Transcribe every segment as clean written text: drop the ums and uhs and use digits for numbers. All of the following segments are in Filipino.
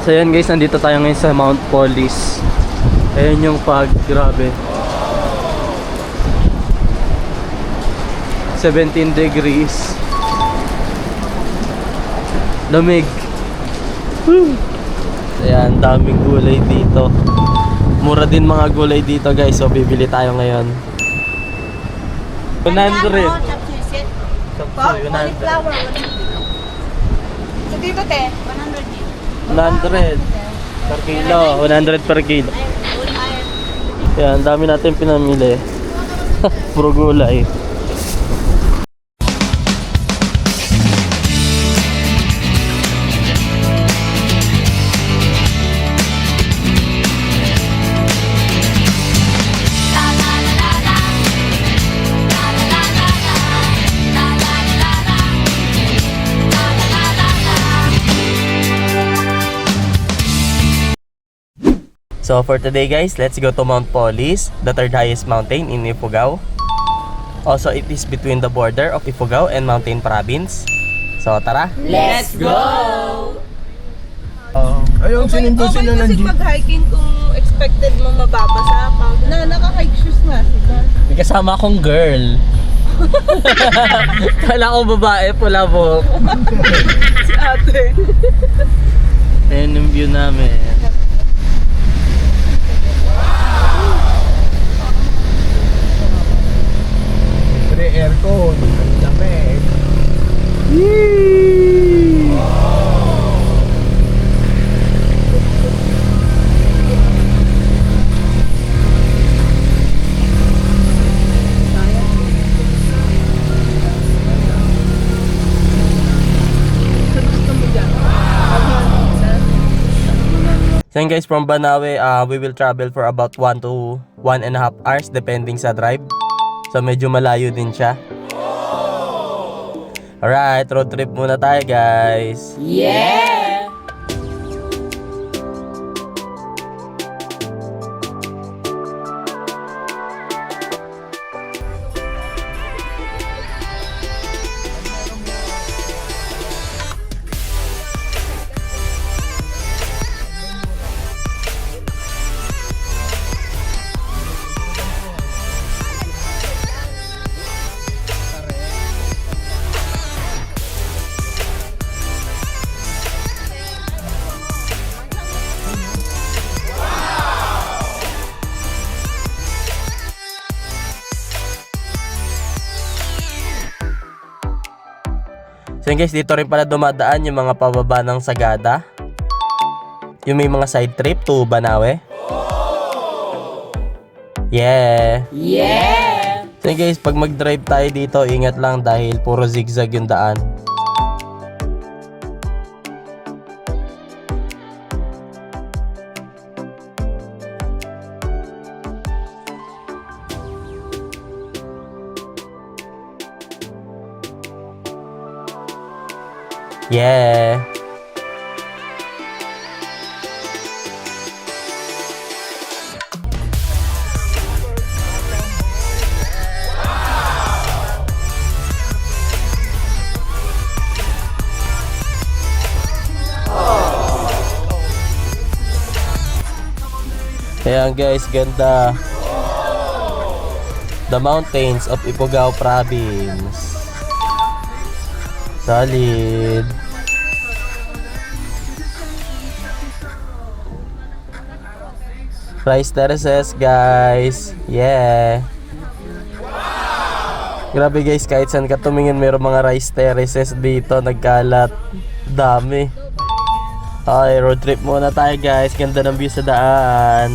So yan guys, nandito tayo ngayon sa Mount Polis. Ayan yung fog, grabe. 17 degrees. Lamig. Woo! Ayan, daming gulay dito. Mura din mga gulay dito guys, so bibili tayo ngayon. 100. Chapsuy, 100. Cauliflower, 100. So dito te, 100. 100 per kilo, 100 per kilo. Yan, dami natin pinamili. Puro gulay. So for today guys, let's go to Mount Polis, the third highest mountain in Ifugao. Also, it is between the border of Ifugao and Mountain Province. So tara! Let's go! Ayun, sinintusin na ng kasi jeep. pag-hiking kung expected mo mababasa ka. Naka-hike shoes nga sila. May kasama akong girl. Kala ko babae, pula buhok. Si ate. Ayan yung view namin. Aircon, ang lamig. So yun guys, from Banawe, we will travel for about 1 to 1.5 hours depending sa drive. So medyo malayo din siya. Alright, road trip muna tayo guys. Yeah! So yun guys, dito rin pala dumadaan yung mga pababa ng Sagada. Yung may mga side trip to Banawe. Yeah! Yeah! So yun guys, pag mag-drive tayo dito, ingat lang dahil puro zigzag yung daan. Yeah! Ayan guys, ganda. The mountains of Ifugao Province. Solid. Rice terraces guys. Yeah. Grabe guys, kahit saan ka tumingin mayroong mga rice terraces dito, nagkalat. Dami. Okay, road trip muna tayo guys. Ganda ng view sa daan.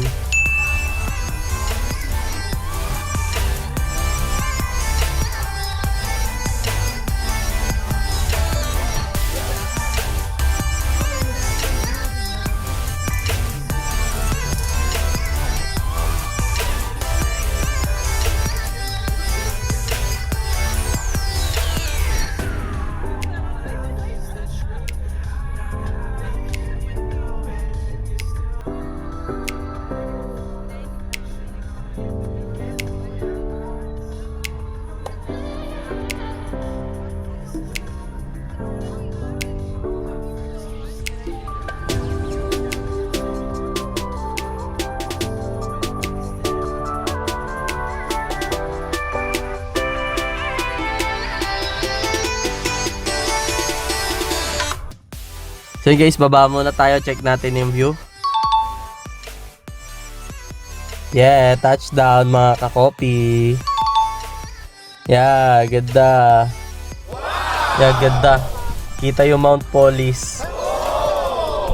So yun guys, baba muna tayo. Check natin yung view. Yeah, touchdown mga kakopi. Yeah, ganda. Yeah, ganda. Kita yung Mount Polis.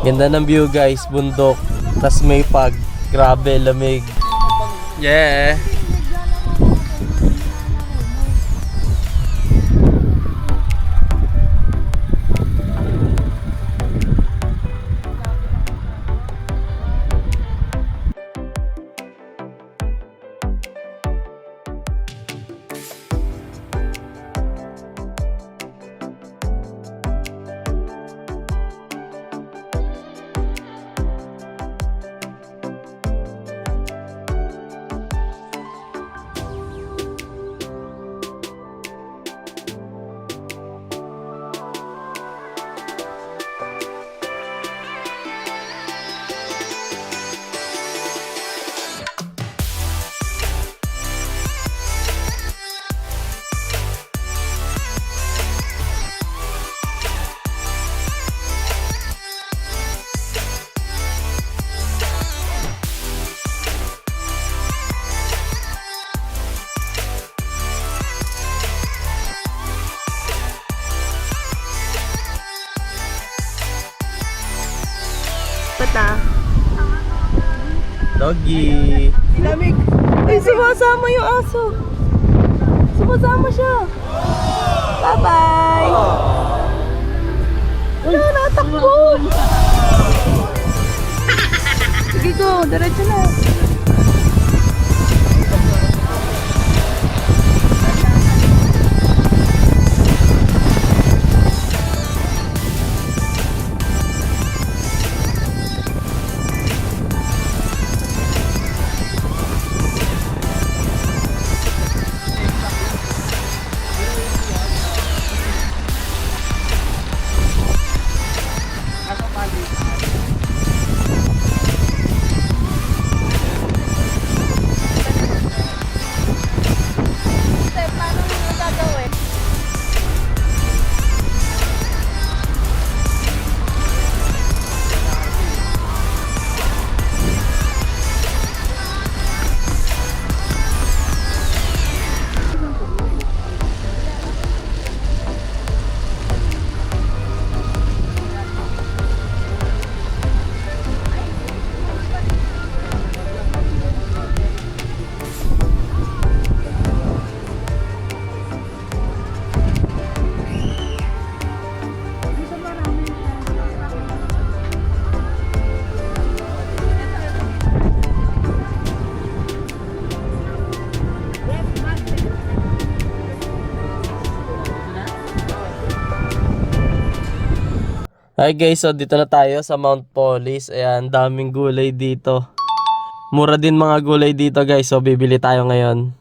Ganda ng view guys, bundok. Tas may fog. Grabe, lamig. Yeah. Pata. Doggy. Lamig. Ay, sumasama yung aso. Sumasama siya. Bye-bye. Wala, natakbo. Sige go, diretso na. Hi guys, so dito na tayo sa Mount Polis. Ayan, daming gulay dito. Mura din mga gulay dito guys, so bibili tayo ngayon.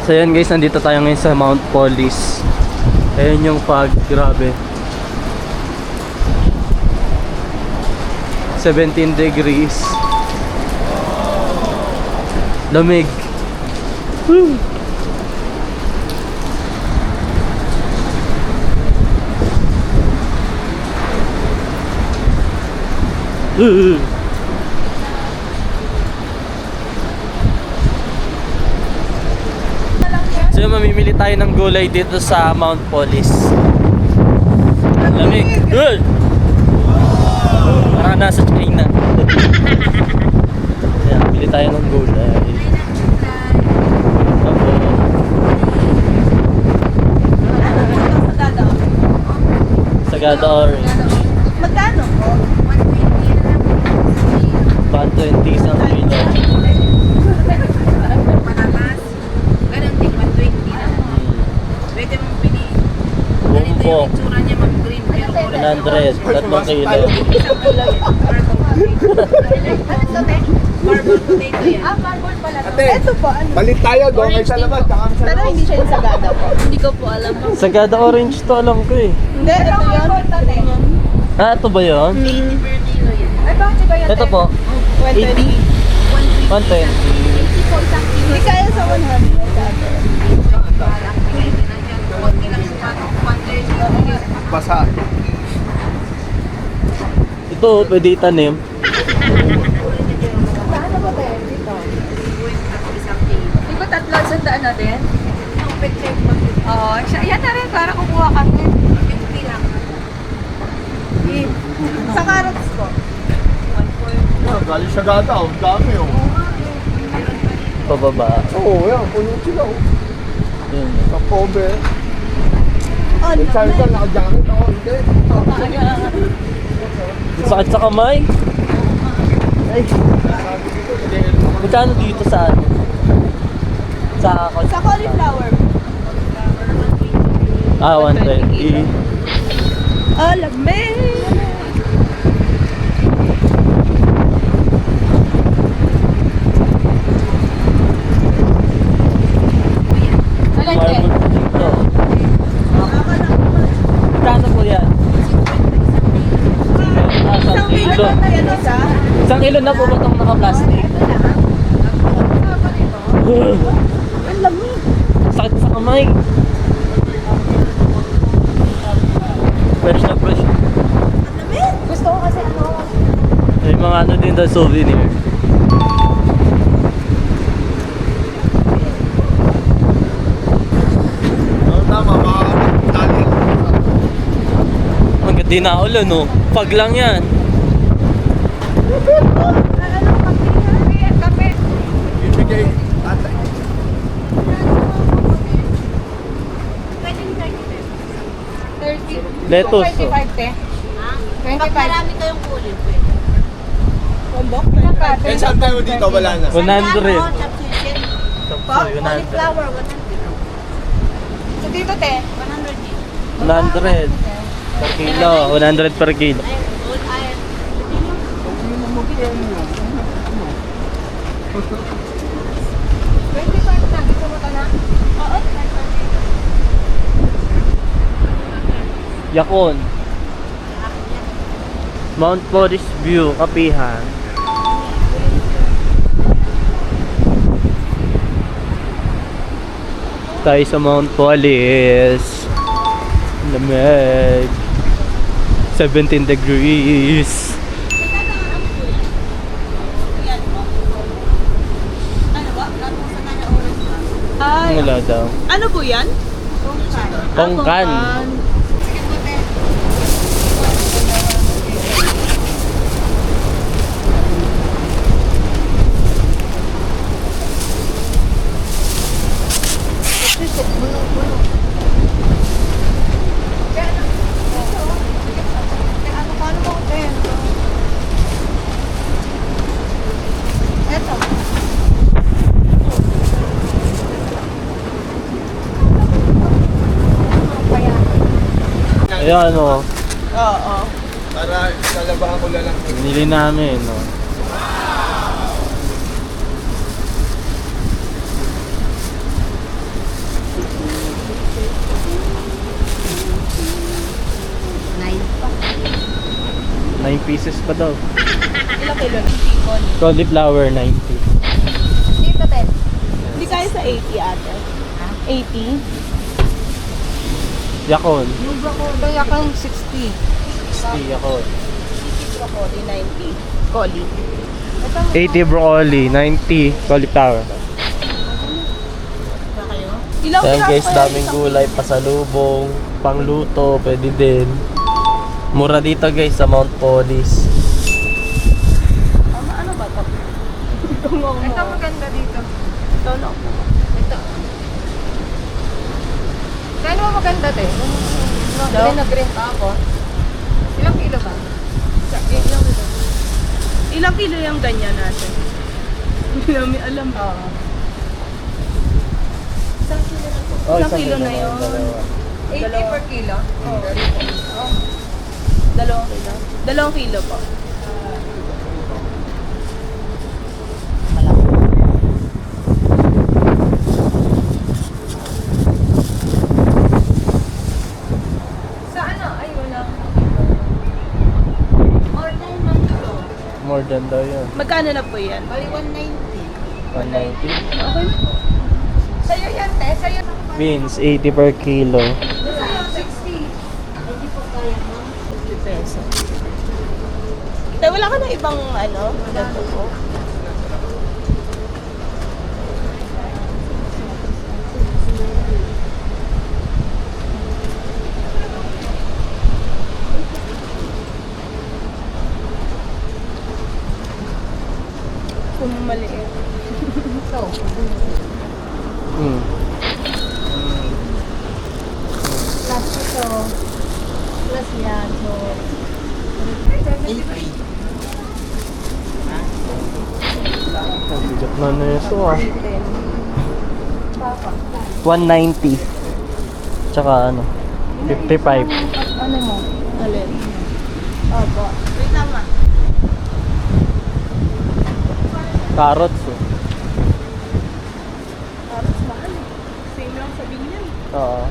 So ayan guys, nandito tayo ngayon sa Mount Polis. Ayan yung fog, grabe. 17 degrees. Lamig. Woo! So mamimili tayo ng gulay dito sa Mount Polis. Lamig. Good. Parang nasa China. Ayan, bili tayo ng gulay. Sagada orange. Magkano po? 120 isang kilo. Panamas, ganun din, 120 lang. Pwede mong piliin. Ganito Bumbo, yung itsura niya, mag-green, pero 100, 3 kilo. isang kulay. Marble potato yan. Marble pala. Ate, Ito po, ano? balit tayo. Doon kayo sa labas. Tsaka sa Pero labas. hindi siya yung sagada po. Hindi ko po alam. Sagada orange to, alam ko eh. Hindi, ito yun. Ah, ito ba yun? 80 per kilo yan. Ito po, 120. 120. Hindi kaya sa 100. Konti lang yung 130. basa. Ito, pwede itanim. Saan ba tayo dito? Isang kilo. Di ba 300 na din? Ang pet-check mo. Oo, yan na rin para kumuha kami. 50 lang. Sa carrots ko. Galing siya gata, oh. Dami, oh. Pababa. Oo, yan. Puno sila, oh. Yun. Kapobe. Ano? Eh, sabi ka, naka-jacket ako. Hindi. Sakit sa kamay. Ay. Magkano dito sa ano? Sa Sa cauliflower. 120. Alamig! Marble dito. Magkano po yan? Isang kilo. Isang kilo na po ba itong naka-plastic? Ang lamig. Sakit sa kamay. Fresh na fresh. Gusto ko kasi ano. May mga ano din daw souvenir. Oo, tama. Makakapag-tali. Hanggang di na ulan, no? Pag lang yan. Bibigay. Atay. Lettuce. 25 te. 25. Marami kayong kulay. Kombok? Eh, saan tayo dito? Wala na. 100. Pa? 100. Cauliflower, 100. So dito te. 100 per kilo. 100 per kilo. Gusto mo ka na? Oo. Yakon. Mount Forest View, Kapihan. Tayo sa Mount Police. Lamig. 17 degrees. Ay, Wala daw. ano po yan? Pongkan. Ayan o. Oo. Para lalabahan ko lang. Binili namin o. Nine pieces pa daw. Ilang kilo ng tikon? Cauliflower 90. Dito te. Hindi kaya sa 80 ate. 80? Yakon. Yung broccoli akong 60. 60 yakon. Broccoli, 90. Coli. 80 broccoli, 90 cauliflower. Ilang Ayan piraso guys, kaya daming isang gulay, pasalubong, pangluto, pwede din. Mura dito guys sa Mount Police. Ano ba ito? Ito maganda dito. Ito no. Ito. Kano mo maganda te? Green na green pa ako. Ilang kilo ba? Ilang kilo yung ganyan natin? Hindi namin alam. Oo. Oh, Isang kilo na yun. dalawa. 80 per kilo? Oo. 2 kilo. 2 kilo po. Sa ano? Ay, wala. More than daw yun. Magkano na po yan? Bali 190. 190. Okay. Sa'yo yan te? Sa'yo. Beans, 80 per kilo. Sa'yo 60. Tay, wala ka na ibang ano? Ganito po. Kung maliit. Ito. Hmm. Plus ito. Plus yan. So, Ang bigat na nito ah. 10. 190. Tsaka ano, 55. ano mo? Alin? Opo. Wait lang nga. Carrots oh. Tapos mahal. Same lang sabihin yan. Oo.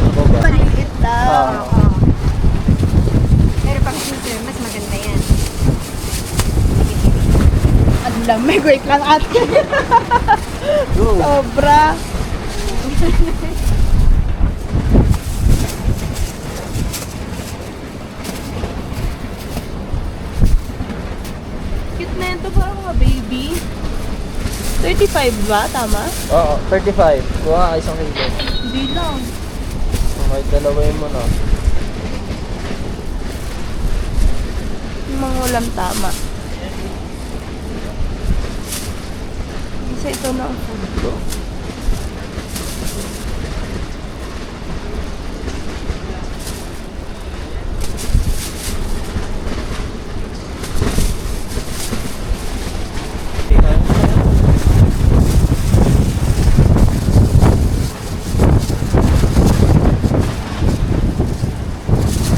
Ako ba? Maliit daw. Oo. Pero pag filter, mas maganda yan. Ang lamig. Wait lang ate. Go. Sobra. Cute na ito parang mga baby. 35 ba? Tama? Oo, 35. Kuha ka isang kilo. Hindi lang. Okay, dalawin mo na. Yung mga ulam tama. Isa ito na ang food ko.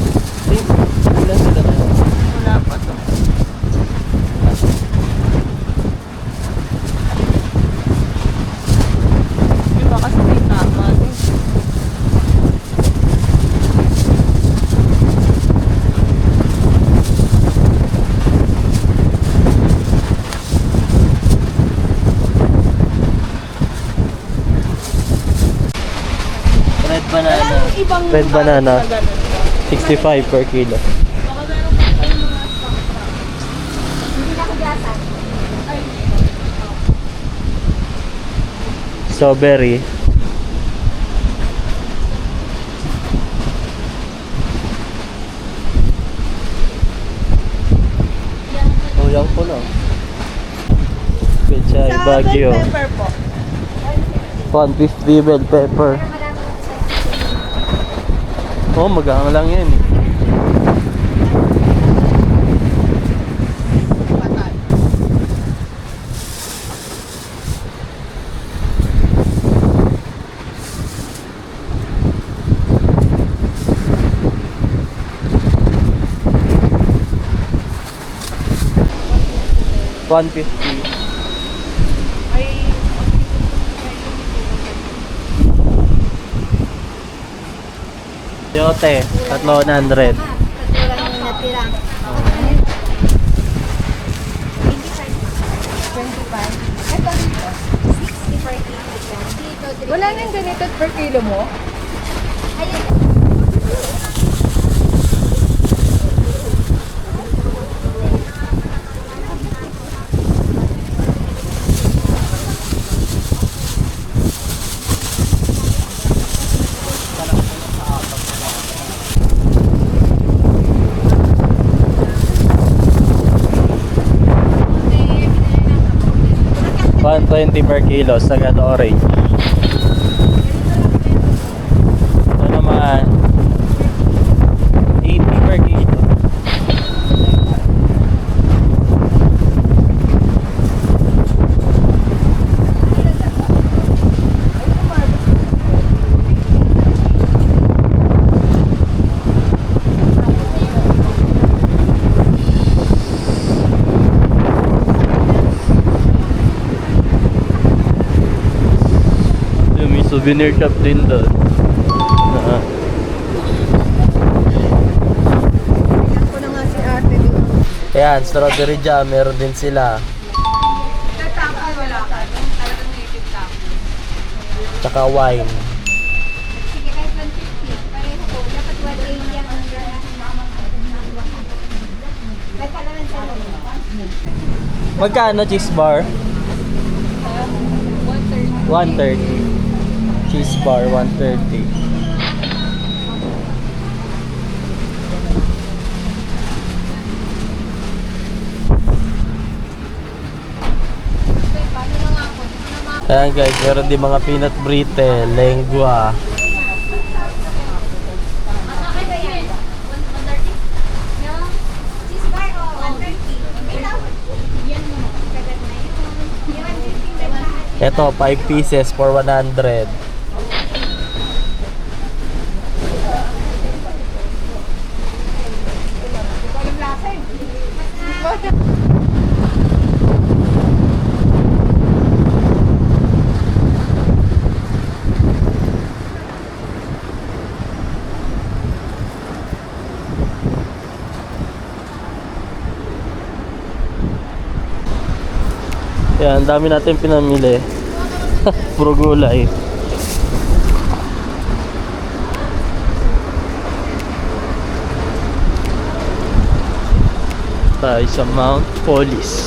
Ilan sila na yun? Wala pa to. Iba kasi may tama. Red banana. Walang ibang Red banana. na ganun. 65 per kilo. Baka meron pa tayong mga stock pa. Hindi na ako gasan. Ay, Strawberry. Oh, yan po na. Pechay, sa Baguio. bell pepper po. 150 bell pepper. Pero madami yung size. Oh, magaan lang yan eh. Patay. $150. Ay, Yote, 300. Tatlo lang yung natira. 25. Ito dito. 60 per kilo yan. Dito, wala nang ganito per kilo mo? Ayun. $120 per kilo sa Sagada Orange. Ito naman 80 per kilo. Yung may souvenir shop din doon. Na, Ako na nga si ate dito. ayan, strawberry jam, meron din sila. Tatapos baka. Yung talagang native lang. Tsaka wine. Sige, kahit 150. Pareho po. Dapat 180 ang under na. Nagkalaman sa loob. Magkano cheese bar? 130. 130. Cheese bar, 130. Paano na nga ako? Dito na mga Ayan guys, meron din mga peanut brittle, lengua. Okay ba yan? 130? No? Cheese bar o 130? Ikaw? Yan mo. Kagat na yun. Yung 150 na lahat. Ito, 5 pieces for 100. Yung lasa eh. Yan, ang dami natin pinamili. Puro gulay. Tayo sa Mount Polis.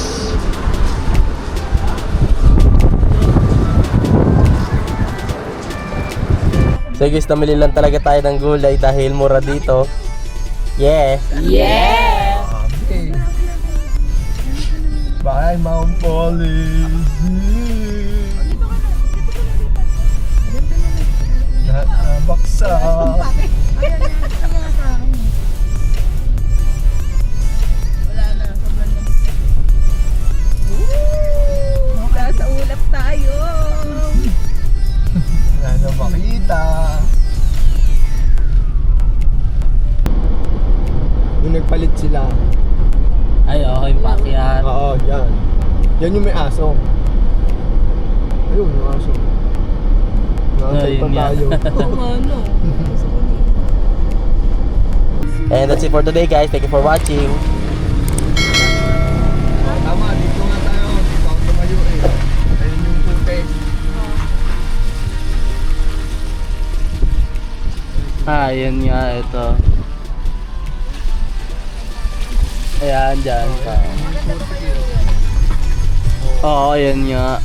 So guys, namili lang talaga tayo ng gulay dahil mura dito. Yes! Bye, Mount Police. Lahat na baksak. Wala na. Sobrang lamig na. Nasa ulap tayo. Wala na makita. Yung nagpalit sila. Ay, okay, pakyan. Oo, yan. Yan yung may aso. Ayun, yung aso. Nakantay pa Ayun yan. tayo. Oo nga, no. And that's it for today guys. Thank you for watching. Tama, dito nga tayo. Dito ako tumayo eh. Ayun yung puti. Yun nga, ito. Ayan, dyan pa. Oo, ayan nga.